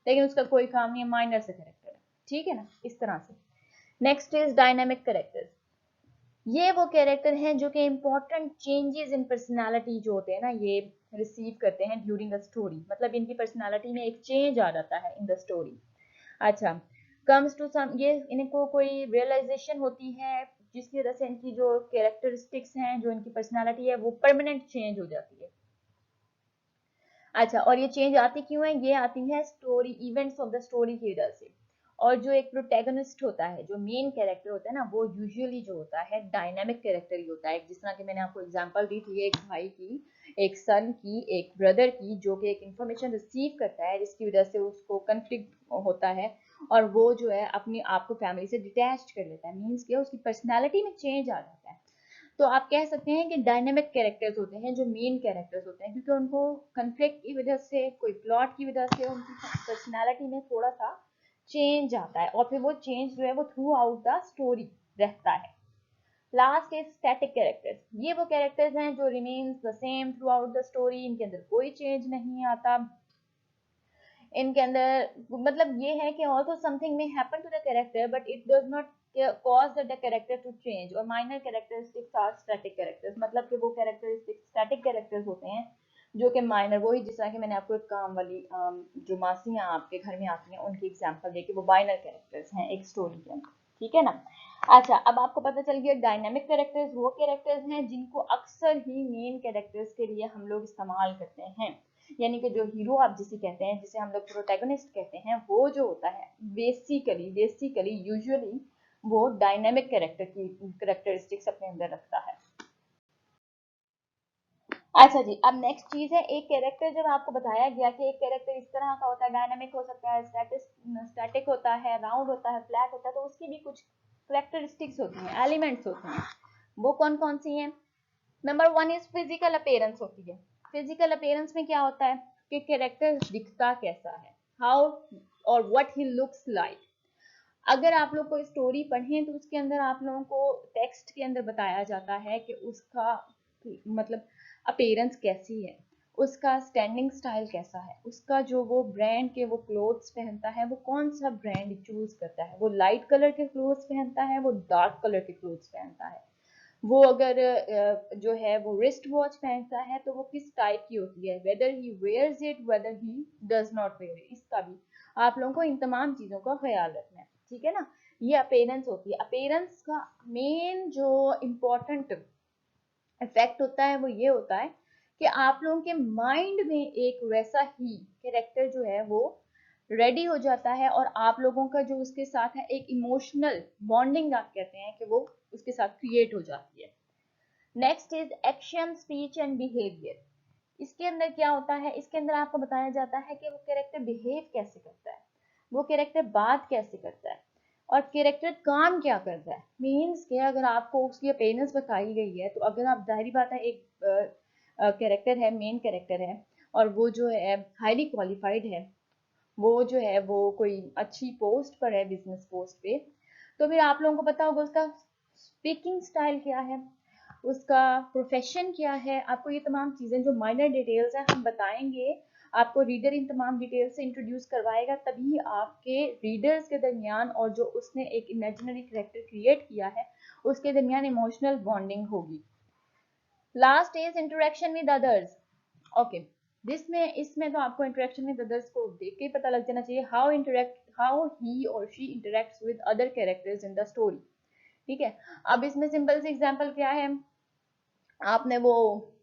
लेकिन उसका कोई काम नहीं है, माइनर से कैरेक्टर है, ठीक है ना, इस तरह से। Next is dynamic characters. ये वो कैरेक्टर हैं जो कि इंपॉर्टेंट चेंजेस इन पर्सनालिटी जो होते हैं ना ये रिसीव करते हैं ड्यूरिंग द स्टोरी, मतलब इनकी पर्सनालिटी में एक चेंज आ जाता है इन द स्टोरी। अच्छा, कम्स टू सम, ये इनको कोई रियलाइजेशन होती है जिसकी वजह से इनकी जो कैरेक्टरिस्टिक्स हैं, जो इनकी पर्सनालिटी है, वो परमानेंट चेंज हो जाती है। अच्छा, और ये चेंज आती क्यों है, ये आती है story events of the story की वजह से। और जो एक प्रोटैगनिस्ट होता है, जो मेन कैरेक्टर होता है ना, वो यूजुअली जो होता है डायनामिक कैरेक्टर ही होता है। जिस तरह की मैंने आपको एग्जांपल दी थी, एक भाई की, एक सन की, एक ब्रदर की, जो कि एक इंफॉर्मेशन रिसीव करता है जिसकी वजह से उसको कंफ्लिक्ट होता है और वो जो है अपनी आप को फैमिली से डिटैच कर लेता है, मीन्स क्या उसकी पर्सनैलिटी में चेंज आ जाता है। तो आप कह सकते हैं कि डायनेमिक कैरेक्टर्स होते हैं जो मेन कैरेक्टर्स होते हैं, क्योंकि उनको कन्फ्लिक्ट की वजह से, कोई प्लॉट की वजह से उनकी पर्सनालिटी में थोड़ा सा चेंज आता है और फिर वो चेंज जो है वो थ्रू आउट द स्टोरी रहता है। Last is static characters. ये वो कैरेक्टर्स हैं जो remains the same through out the story, इनके अंदर कोई चेंज नहीं आता। इनके अंदर मतलब ये है कि also something may happen to the character but it does not cause the character to change। और minor characteristics are static characters, मतलब कि वो characteristics static characters होते हैं जो कि माइनर, वही जिस तरह की मैंने आपको एक काम वाली जो मासियां आपके घर में आती हैं उनकी एग्जांपल दी कि वो माइनर कैरेक्टर्स हैं एक स्टोरी के अंदर, ठीक है ना। अच्छा, अब आपको पता चल गया डायनामिक कैरेक्टर्स वो कैरेक्टर्स हैं जिनको अक्सर ही मेन कैरेक्टर्स के लिए हम लोग इस्तेमाल करते हैं, यानी कि जो हीरो आप जिसे कहते हैं, जिसे हम लोग प्रोटैगनिस्ट कहते हैं, वो जो होता है बेसिकली यूजुअली वो डायनामिक कैरेक्टर की कैरेक्टरिस्टिक्स अपने अंदर रखता है। अच्छा जी, अब नेक्स्ट चीज है, एक कैरेक्टर जब आपको बताया गया कि एक कैरेक्टर इस तरह का होता है, डायनामिक हो सकता है, स्टैटिक होता है, राउंड होता है, फ्लैट होता है, तो उसकी भी कुछ करेक्टरिस्टिक्स होती हैं, एलिमेंट्स होते हैं। वो कौन कौन सी हैं? Number one is physical appearance होती है। फिजिकल अपीयरेंस में क्या होता है कि कैरेक्टर दिखता कैसा है, हाउ और व्हाट ही लुक्स लाइक। अगर आप लोग कोई स्टोरी पढ़ें तो उसके अंदर आप लोगों को टेक्स्ट के अंदर बताया जाता है कि उसका मतलब अपीयरेंस कैसी है, उसका स्टैंडिंग स्टाइल कैसा है, उसका जो वो ब्रांड के वो क्लोथ्स पहनता है, वो कौन सा ब्रांड चूज करता है, वो लाइट कलर के क्लोथ्स पहनता है, वो डार्क कलर के क्लोथ्स पहनता है, वो अगर जो है वो रिस्ट वॉच पहनता है तो वो किस टाइप की होती है, whether he wears it, whether he does not wear it, इसका भी आप लोगों को इन तमाम चीजों का ख्याल रखना है, ठीक है ना। ये अपीयरेंस होती है। अपीयरेंस का मेन जो इम्पोर्टेंट इफेक्ट होता है वो ये होता है कि आप लोगों के माइंड में एक वैसा ही कैरेक्टर जो है वो रेडी हो जाता है, और आप लोगों का जो उसके साथ है एक इमोशनल बॉन्डिंग आप कहते हैं कि वो उसके साथ क्रिएट हो जाती है। Next is action, speech and behaviour. इसके अंदर क्या होता है, इसके अंदर आपको बताया जाता है कि वो कैरेक्टर बिहेव कैसे करता है, वो कैरेक्टर बात कैसे करता है, और कैरेक्टर काम क्या करता है। मीन्स कि अगर आपको उसकी अपीयरेंस बताई गई है तो अगर आप, जाहिर बात है, एक कैरेक्टर है, मेन कैरेक्टर है, और वो जो है हाईली क्वालिफाइड है, वो जो है वो कोई अच्छी पोस्ट पर है, बिजनेस पोस्ट पे, तो फिर आप लोगों को पता होगा उसका स्पीकिंग स्टाइल क्या है, उसका प्रोफेशन क्या है। आपको ये तमाम चीजें जो माइनर डिटेल्स हैं हम बताएंगे, आपको रीडर इन तमाम डिटेल्स से इंट्रोड्यूस करवाएगा, तभी आपके रीडर्स के दरमियान और जो उसने एक इमेजिनरी कैरेक्टर क्रिएट किया है उसके दरमियान इमोशनल बॉन्डिंग होगी। Last is interaction with others. Okay, जिसमें इसमें तो आपको इंटरेक्शन विद अदर्स को देख के ही पता लग जाना चाहिए, हाउ ही और she interacts with other characters in the story, ठीक है। अब इसमें सिंपल सी एग्जांपल क्या है, आपने वो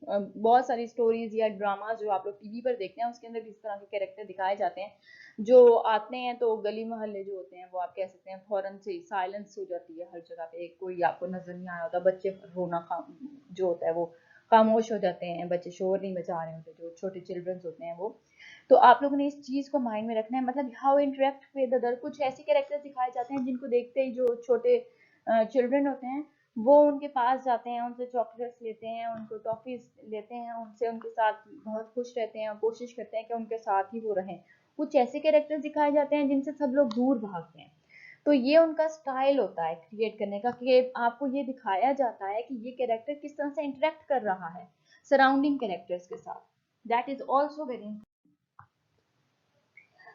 बहुत सारी स्टोरीज या ड्रामाज जो आप लोग टीवी पर देखते हैं उसके अंदर भी इस तरह के कैरेक्टर दिखाए जाते हैं जो आते हैं तो गली मोहल्ले जो होते हैं वो आप कह सकते हैं फौरन से साइलेंस हो जाती है हर जगह पे, कोई आपको नजर नहीं आया होता, बच्चे रोना जो होता है वो खामोश हो जाते हैं, बच्चे शोर नहीं मचा रहे होते, जो छोटे चिल्ड्रंस होते हैं वो। तो आप लोगों ने इस चीज को माइंड में रखना है, मतलब हाउ इंटरेक्ट विद अदर। कुछ ऐसे कैरेक्टर्स दिखाए जाते हैं जिनको देखते ही जो छोटे चिल्ड्रन होते हैं वो उनके पास जाते हैं, उनसे चॉकलेट्स लेते हैं, उनको टॉफीज लेते हैं, उनसे उनके साथ बहुत खुश रहते हैं और कोशिश करते हैं कि उनके साथ ही वो रहें। कुछ ऐसे कैरेक्टर्स दिखाए जाते हैं जिनसे सब लोग दूर भागते हैं। तो ये उनका स्टाइल होता है क्रिएट करने का कि आपको ये दिखाया जाता है कि ये कैरेक्टर किस तरह से इंटरेक्ट कर रहा है सराउंडिंग कैरेक्टर्स के साथ। That is also very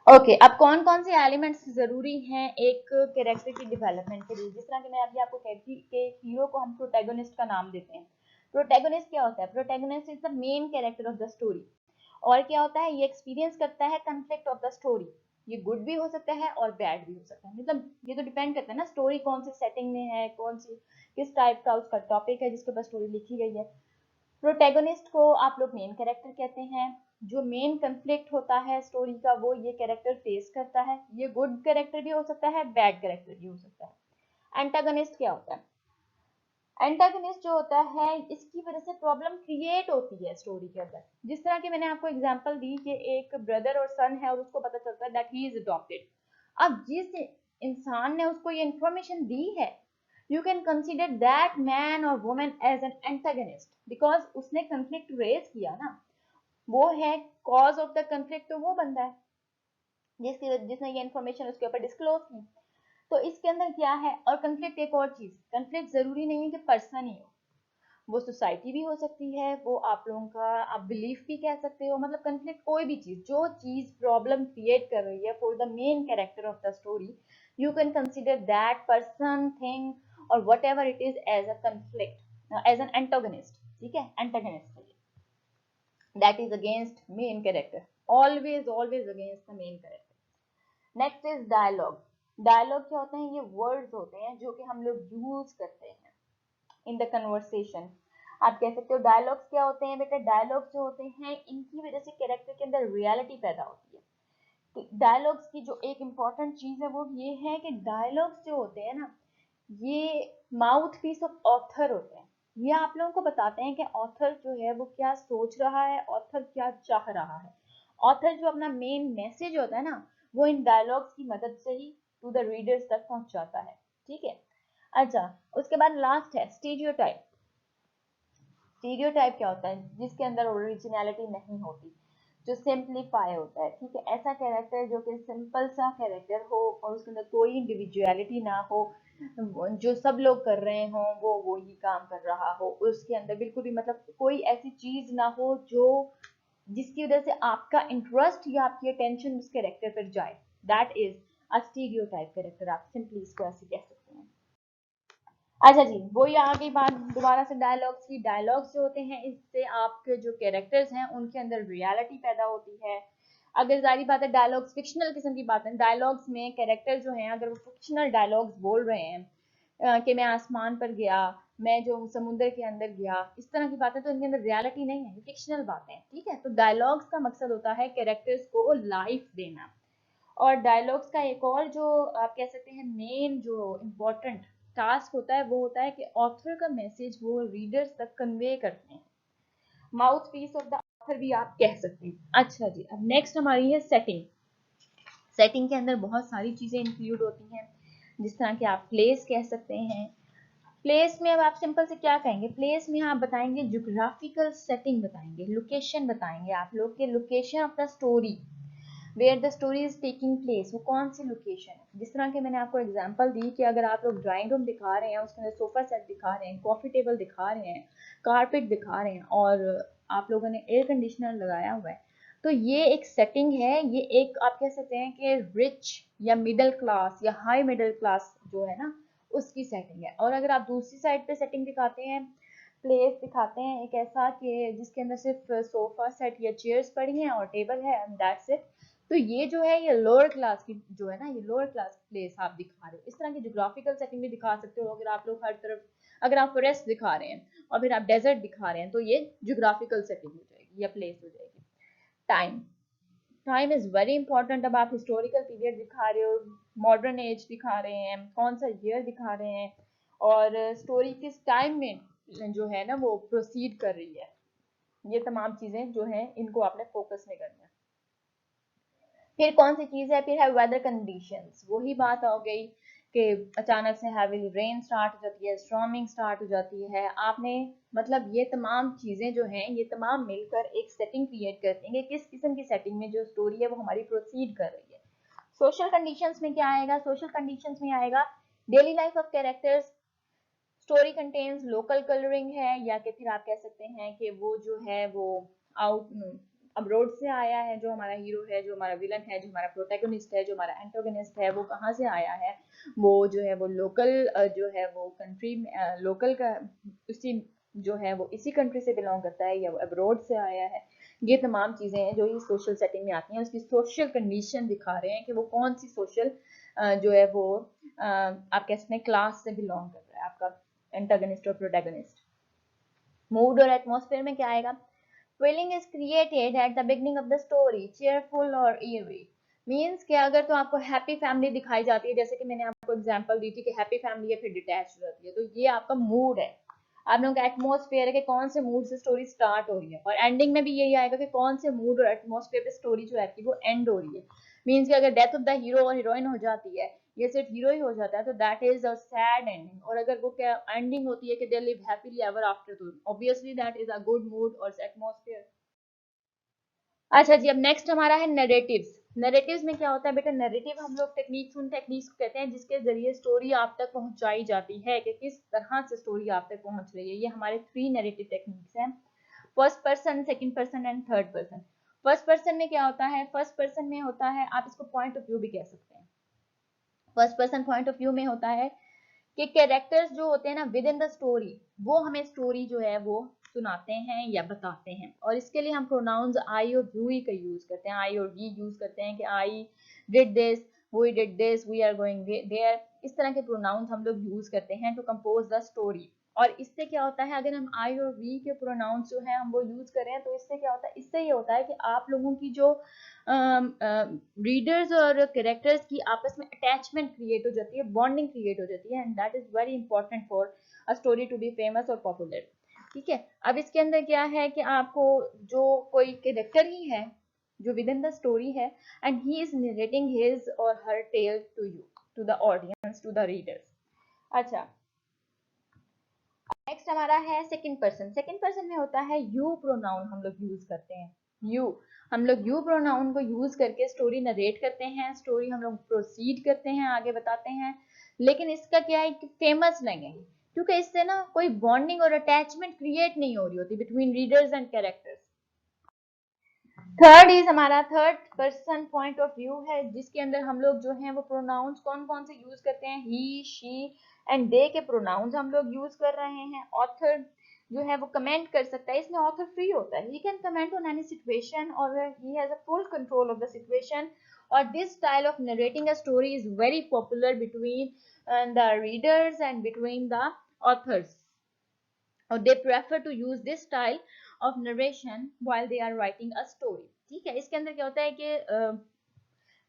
okay. अब कौन कौन से एलिमेंट्स जरूरी हैं एक कैरेक्टर की डेवलपमेंट के लिए, जिस तरह कि मैं अभी आपको कहती कि हीरो को हम प्रोटैगोनिस्ट का नाम देते हैं। प्रोटैगोनिस्ट क्या होता है? Protagonist is the main character of the story. और क्या होता है, ये एक्सपीरियंस करता है कंफ्लिक्ट ऑफ द स्टोरी। ये गुड भी हो सकता है और बैड भी हो सकता है, मतलब ये तो डिपेंड करता है ना स्टोरी कौन सी सेटिंग में है, कौन सी किस टाइप का उसका टॉपिक है जिसके ऊपर स्टोरी लिखी गई है। प्रोटैगोनिस्ट को आप लोग मेन कैरेक्टर कहते हैं। जो मेन कंफ्लिक्ट होता है स्टोरी का वो ये कैरेक्टर फेस करता है। ये गुड कैरेक्टर भी हो सकता है, बैड कैरेक्टर भी हो सकता है। एंटागोनिस्ट क्या होता है? एंटागोनिस्ट जो होता है इसकी वजह से प्रॉब्लम क्रिएट होती है स्टोरी के अंदर। जिस तरह की मैंने आपको एग्जांपल दी कि एक ब्रदर और सन है और उसको पता चलता है दैट ही इज अडॉप्टेड। अब जिस इंसान ने उसको ये इंफॉर्मेशन दी है, you can consider that man or woman as an antagonist because उसने conflict raise किया ना, वो है cause of the conflict, तो वो बंदा है जिसने ये इंफॉर्मेशन उसके ऊपर डिस्क्लोज की। तो इसके अंदर क्या है, और कंफ्लिक्ट एक और चीज, कंफ्लिक्ट जरूरी नहीं है कि पर्सन ही हो, वो सोसाइटी भी हो सकती है, वो आप लोगों का आप बिलीफ भी कह सकते हो, मतलब कंफ्लिक्ट कोई भी चीज, जो चीज प्रॉब्लम क्रिएट कर रही है for the main character of the story, you can consider that person, thing और whatever it is as a conflict, as an antagonist, ठीक है। Antagonist that is against main character, always against the main character. Next is dialogue. Dialogue क्या होते हैं? ये words होते हैं जो कि हम लोग यूज करते हैं इन द कन्वर्सेशन। आप कह सकते हो डायलॉग्स क्या होते हैं बेटा? डायलॉग्स जो होते हैं इनकी वजह से कैरेक्टर के अंदर रियलिटी पैदा होती है। तो डायलॉग्स की जो एक इम्पॉर्टेंट चीज है वो ये है कि डायलॉग्स जो होते हैं ना, ये माउथ पीस ऑफ ऑथर होते हैं। ये आप लोगों को बताते हैं कि ऑथर जो है वो क्या सोच रहा है, ऑथर क्या चाह रहा है। ऑथर जो अपना मेन मैसेज होता है ना, वो इन डायलॉग्स की मदद से ही टू द रीडर्स तक पहुंचाता है। ठीक है। अच्छा, उसके बाद लास्ट है स्टीरियोटाइप। स्टीरियोटाइप क्या होता है? जिसके अंदर ओरिजिनलिटी नहीं होती, जो सिंप्लीफाई होता है। ठीक है, ऐसा कैरेक्टर जो कि सिंपल सा कैरेक्टर हो और उसके अंदर कोई इंडिविजुअलिटी ना हो, जो सब लोग कर रहे हो वो ही काम कर रहा हो, उसके अंदर बिल्कुल भी मतलब कोई ऐसी चीज ना हो जो जिसकी वजह से आपका इंटरेस्ट या आपकी अटेंशन उस कैरेक्टर पर जाए। That is a stereotype character, आप सिंपली इसको ऐसे कह सकते हैं। अच्छा जी, वही आ गई बात दोबारा से डायलॉग्स की। डायलॉग्स जो होते हैं इससे आपके जो कैरेक्टर्स हैं उनके अंदर रियलिटी पैदा होती है। अगर जारी बात है डायलॉग्स फिक्शनल किस्म की बात है, डायलॉग्स में कैरेक्टर जो हैं अगर वो फिक्शनल डायलॉग्स बोल रहे हैं कि मैं आसमान पर गया, मैं जो समुद्र के अंदर गया, इस तरह की बातें, तो इनके अंदर रियलिटी नहीं है, फिक्शनल बातें हैं। ठीक है, तो डायलॉग्स का मकसद होता है कैरेक्टर्स को लाइफ देना। और डायलॉग्स का एक और जो आप कह सकते हैं मेन जो इम्पोर्टेंट टास्क होता है वो होता है कि ऑथर का मैसेज वो रीडर्स तक कन्वे करते हैं। Mouthpiece of the author भी आप कह सकते हैं। अच्छा जी, अब नेक्स्ट हमारी है सेटिंग। सेटिंग के अंदर बहुत सारी चीजें इंक्लूड होती हैं, जिस तरह के आप प्लेस कह सकते हैं। प्लेस में अब आप सिंपल से क्या कहेंगे? प्लेस में आप बताएंगे ज्योग्राफिकल सेटिंग, बताएंगे लोकेशन, बताएंगे आप लोग के location of the story, where the story is taking place, वो कौन सी लोकेशन है। जिस तरह के मैंने आपको एग्जांपल दी कि अगर आप लोग ड्राइंग रूम दिखा रहे हैं, उसके अंदर सोफा सेट दिखा रहे हैं, कॉफी टेबल दिखा रहे हैं, कारपेट दिखा रहे हैं और आप लोगों ने एयर कंडीशनर लगाया हुआ है, तो ये एक सेटिंग है। ये एक आप कह सकते हैं कि रिच या मिडिल क्लास या हाई मिडिल क्लास जो है ना, उसकी सेटिंग है। और अगर आप दूसरी साइड पे सेटिंग दिखाते हैं, प्लेस दिखाते हैं एक ऐसा कि जिसके अंदर सिर्फ सोफा सेट या चेयर्स पड़ी हैं और टेबल है एंड दैट्स इट, तो ये जो है ये लोअर क्लास की जो है ना, ये लोअर क्लास प्लेस आप दिखा रहे हो। इस तरह की जोग्राफिकल सेटिंग भी दिखा सकते हो। अगर आप लोग हर तरफ, अगर आप फॉरेस्ट दिखा रहे हैं और फिर आप डेजर्ट दिखा रहे हैं, तो ये जोग्राफिकल सेटिंग हो जाएगी या प्लेस हो जाएगी। Time, time is very important. अब आप हिस्टोरिकल पीरियड दिखा रहे हो, मॉडर्न एज दिखा रहे हैं, कौन सा ईयर दिखा रहे हैं और स्टोरी किस टाइम में जो है ना वो प्रोसीड कर रही है, ये तमाम चीजें जो है इनको आपने फोकस में करना है। फिर कौन सी चीज है? फिर है वेदर कंडीशंस। वही बात हो गई कि अचानक से हैवी रेन स्टार्ट हो जाती है, स्टॉर्मिंग स्टार्ट हो जाती है। आपने मतलब ये तमाम चीजें जो हैं ये तमाम मिलकर एक सेटिंग क्रिएट करती हैं कि किस किस्म की सेटिंग में जो स्टोरी है वो हमारी प्रोसीड कर रही है। सोशल कंडीशंस में क्या आएगा? सोशल कंडीशंस में आएगा daily life of characters, story contains local colouring है, या कि फिर आप कह सकते हैं कि वो जो है वो आउट अब्रोड से आया है, जो हमारा हीरो है, जो हमारा विलन है, जो हमारा प्रोटैगनिस्ट है, जो हमारा एंटागनिस्ट है, वो कहाँ से आया है, वो जो है वो लोकल जो है वो कंट्री लोकल का उसी जो है वो इसी कंट्री से बिलोंग करता है या वो अब्रोड से आया है। ये तमाम चीज़ें हैं जो ये सोशल सेटिंग में आती हैं। उसकी सोशल कंडीशन दिखा रहे हैं कि वो कौन सी सोशल जो है वो आप कह सकते हैं क्लास से बिलोंग कर रहा है आपका एंटागनिस्ट और प्रोटैगनिस्ट। मूड और एटमॉस्फेयर में क्या आएगा? Feeling is created at the beginning of the story, cheerful और eerie। मीन्स कि अगर तो आपको हैप्पी फैमिली दिखाई जाती है, जैसे कि मैंने आपको एग्जांपल दी थी कि हैप्पी फैमिली है फिर डिटैच हो जाती है, तो ये आपका मूड है, आप लोगों का एटमॉस्फेयर है कि कौन से मूड से स्टोरी स्टार्ट हो रही है। और एंडिंग में भी यही आएगा कि कौन से मूड और एटमॉस्फेयर पे स्टोरी जो है आपकी वो एंड हो रही है। मीन्स कि अगर डेथ ऑफ द हीरो और हीरोइन हो जाती है, ये सिर्फ हीरो ही हो जाता है, तो that is a sad ending. और अगर वो क्या एंडिंग होती है कि they live happily ever after, तो obviously that is a good mood और एटमॉस्फेयर। अच्छा जी, अब नेक्स्ट हमारा है नैरेटिव्स। नैरेटिव्स में क्या होता है बेटा? नैरेटिव हम लोग टेक्निक्स, उन टेक्निक्स को कहते हैं जिसके जरिए स्टोरी आप तक पहुंचाई जाती है कि किस तरह से स्टोरी आप तक पहुंच रही है। ये हमारे 3 नैरेटिव टेक्निक्स हैं, first person, second person and third person. First person में क्या होता है? फर्स्ट पर्सन में होता है, आप इसको पॉइंट ऑफ व्यू भी कह सकते हैं। First person point of view में होता है कि कैरेक्टर्स जो होते हैं ना विद इन द स्टोरी, वो हमें स्टोरी जो है वो सुनाते हैं या बताते हैं। और इसके लिए हम प्रोनाउंस आई और यू ही का यूज करते हैं, आई और वी यूज करते हैं कि I did this, we did this, we are going there. इस तरह के प्रोनाउंस हम लोग यूज करते हैं टू कंपोज द स्टोरी और इससे क्या होता है, अगर हम आई और वी के प्रोनाउंस जो है हम वो यूज कर रहे हैं, तो इससे क्या होता है, इससे ये होता है कि आप लोगों की जो रीडर्स और कैरेक्टर्स की आपस में अटैचमेंट क्रिएट हो जाती है, बॉन्डिंग क्रिएट हो जाती है, and that is very important for a story to be famous और पॉपुलर। ठीक है, अब इसके अंदर क्या है कि आपको जो कोई कैरेक्टर ही है जो विद इन द स्टोरी है, and he is narrating his or her tale to you, to the audience, to the readers. अच्छा, नेक्स्ट हमारा है सेकंड पर्सन। सेकंड पर्सन में होता है यू प्रोनाउन, हम लोग यूज करते हैं यू। हम लोग यू प्रोनाउन को यूज करके स्टोरी नरेट करते हैं, स्टोरी हम लोग प्रोसीड करते हैं, आगे बताते हैं। लेकिन इसका क्या है कि फेमस नहीं है, क्योंकि इससे ना कोई बॉन्डिंग और अटैचमेंट क्रिएट नहीं हो रही होती between readers and characters. Third is हमारा third person point of view है, जिसके अंदर हम लोग जो है वो प्रोनाउंस कौन कौन से यूज करते हैं, ही, शी एंड दे के प्रोनाउंस हम लोग यूज कर रहे हैं। ऑथर जो है वो कमेंट कर सकता है, इसमें ऑथर फ्री होता है, he can comment on any situation और he has a full control of the situation. और this style of narrating a story is very popular between the readers and between the authors, or they prefer to use this style of narration while they are writing a story। ठीक है, इसके अंदर क्या होता है कि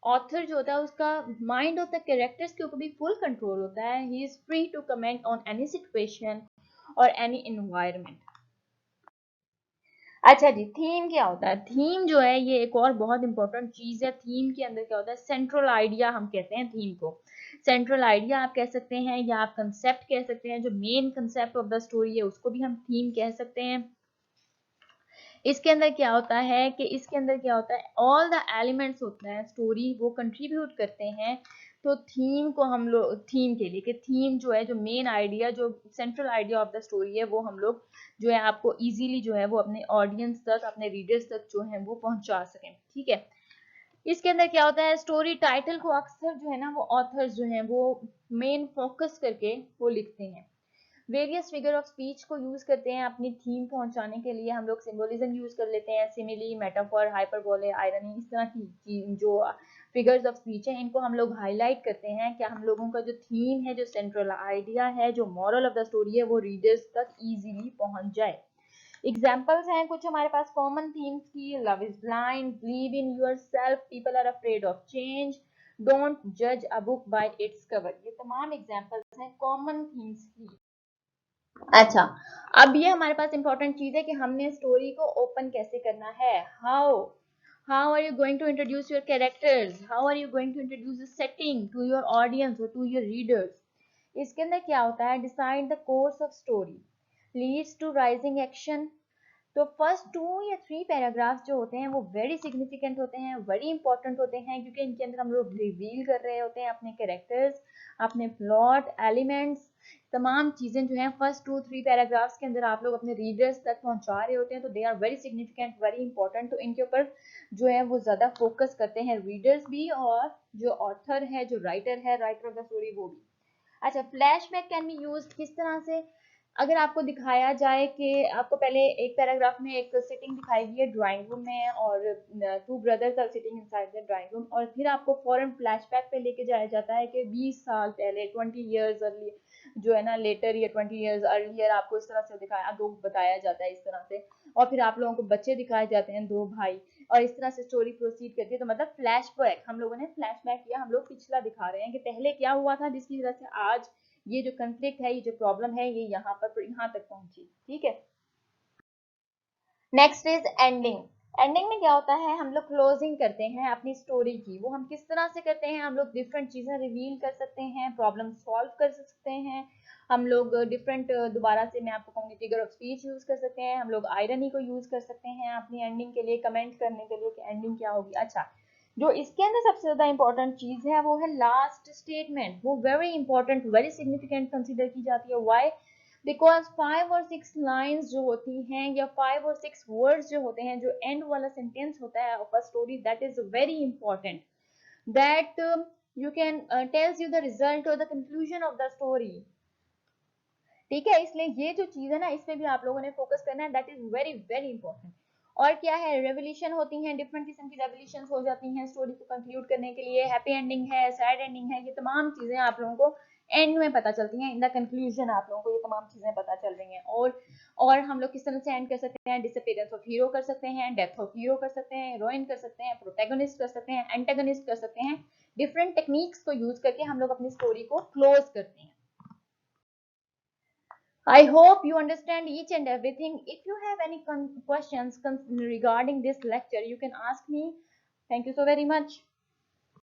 author जो होता है उसका माइंड होता है कैरेक्टर्स के ऊपर भी फुल कंट्रोल होता है, he is free to comment on any situation और एनी एनवायरनमेंट। अच्छा जी, थीम क्या होता है? थीम जो है ये एक और बहुत इंपॉर्टेंट चीज है। थीम के अंदर क्या होता है, सेंट्रल आइडिया हम कहते हैं थीम को। सेंट्रल आइडिया आप कह सकते हैं या आप कंसेप्ट कह सकते हैं, जो main concept of the story है उसको भी हम थीम कह सकते हैं। इसके अंदर क्या होता है कि इसके अंदर क्या होता है, ऑल द एलिमेंट्स होते हैं स्टोरी वो कंट्रीब्यूट करते हैं। तो थीम को हम लोग, थीम के लिए कि थीम जो है, जो मेन आइडिया, जो central idea of the story है, वो हम लोग जो है आपको इजीली जो है वो अपने ऑडियंस तक, अपने रीडर्स तक जो है वो पहुंचा सकें। ठीक है, इसके अंदर क्या होता है, स्टोरी टाइटल को अक्सर जो है ना वो ऑथर्स जो है वो मेन फोकस करके वो लिखते हैं। वेरियस फिगर ऑफ स्पीच को यूज करते हैं अपनी थीम पहुंचाने के लिए। हम लोग सिंबोलिज्म यूज कर लेते हैं, सिमिली, मेटाफोर, हाइपरबोले, आयरनी, इस तरह की जो फिगर्स ऑफ स्पीच है इनको हम लोग हाईलाइट करते हैं कि हम लोगों का जो थीम है, जो सेंट्रल आइडिया है, जो मॉरल ऑफ द स्टोरी है, वो रीडर्स तक इजीली पहुंच जाए। एग्जाम्पल्स हैं कुछ हमारे पास कॉमन थीम्स की, love is blind, believe in yourself, people are afraid of change, don't जज a book by its cover. ये तमाम एग्जाम्पल्स हैं कॉमन थीम्स की। अच्छा, अब ये हमारे पास इंपॉर्टेंट चीज है कि हमने स्टोरी को ओपन कैसे करना है। How are you going to introduce your characters, how are you going to introduce the setting to your audience और टू योर रीडर्स। इसके अंदर क्या होता है, decide the course of story leads to rising action. तो first 2 या 3 paragraphs जो होते हैं वो वेरी सिग्निफिकेंट होते हैं, वेरी इंपॉर्टेंट होते हैं, क्योंकि इनके अंदर हम लोग रिवील कर रहे होते हैं अपने कैरेक्टर्स, अपने प्लॉट एलिमेंट्स, तमाम चीजें जो हैं फर्स्ट 2-3 पैराग्राफ्स के अंदर आप लोग अपने रीडर्स तक पहुंचा रहे होते हैं। तो they are very significant, very important. तो इनके ऊपर जो है वो ज्यादा फोकस करते हैं रीडर्स भी, और जो ऑथर है, जो राइटर है, राइटर ऑफ द स्टोरी, वो भी। अच्छा, फ्लैशबैक कैन बी यूज्ड किस तरह से, अगर आपको दिखाया जाए कि आपको पहले एक पैराग्राफ में एक सिटिंग दिखाई गई है ड्राइंग रूम में, और 2 brothers are sitting inside the drawing room, और फिर आपको फॉरन फ्लैशबैक पे लेके जाया जाता है कि 20 साल पहले, 20 इयर्स अर्ली जो है ना, लेटर या 20 इयर्स अर्लियर, आपको इस तरह से दिखाया, आपको बताया जाता है इस तरह से, और फिर आप लोगों को बच्चे दिखाए जाते हैं, 2 भाई, और इस तरह से स्टोरी प्रोसीड करती है। तो मतलब फ्लैशबैक, हम लोगों ने फ्लैशबैक किया, हम लोग पिछला दिखा रहे हैं कि पहले क्या हुआ था, जिसकी वजह से आज ये जो कंफ्लिक्ट है, ये जो प्रॉब्लम है, ये यहाँ तक पहुंची। ठीक है, नेक्स्ट इज एंडिंग। एंडिंग में क्या होता है, हम लोग क्लोजिंग करते हैं अपनी स्टोरी की। वो हम किस तरह से करते हैं, हम लोग डिफरेंट चीजें रिवील कर सकते हैं, प्रॉब्लम सॉल्व कर सकते हैं, हम लोग डिफरेंट, दोबारा से मैं आपको कहूंगी, फिगर ऑफ स्पीच यूज कर सकते हैं, हम लोग आयरनी को यूज कर सकते हैं अपनी एंडिंग के लिए, कमेंट करने के लिए कि एंडिंग क्या होगी। अच्छा, जो इसके अंदर सबसे ज्यादा इंपॉर्टेंट चीज है वो है लास्ट स्टेटमेंट। वो very important, very significant consider की जाती है। व्हाई? बिकॉज 5 और 6 लाइन्स जो होती हैं, या 5 और 6 वर्ड्स जो होते हैं, जो एंड वाला सेंटेंस होता है of a story, that is very important, that you can tells you the result और the conclusion of the story. ठीक है, इसलिए ये जो चीज है ना, इसमें भी आप लोगों ने फोकस करना है, that is very very important. और क्या है, रेवोल्यूशन होती हैं, डिफरेंट किस्म की रेवोल्यूशन हो जाती हैं स्टोरी को कंक्लूड करने के लिए, हैप्पी एंडिंग है, सैड एंडिंग है, ये तमाम चीजें आप लोगों को एंड में पता चलती हैं, इन द कंक्लूजन आप लोगों को ये तमाम चीज़ें पता चल रही हैं। और हम लोग किस तरह से एंड कर सकते हैं, डिसअपीयरेंस ऑफ हीरो कर सकते हैं, डेथ ऑफ हीरो कर सकते हैं, हीरोइन कर सकते हैं, प्रोटैगनिस्ट कर सकते हैं, एंटागनिस्ट कर सकते हैं। डिफरेंट टेक्निक्स को यूज करके हम लोग अपनी स्टोरी को क्लोज करते हैं। I hope you understand each and everything. If you have any questions regarding this lecture, you can ask me. Thank you so very much.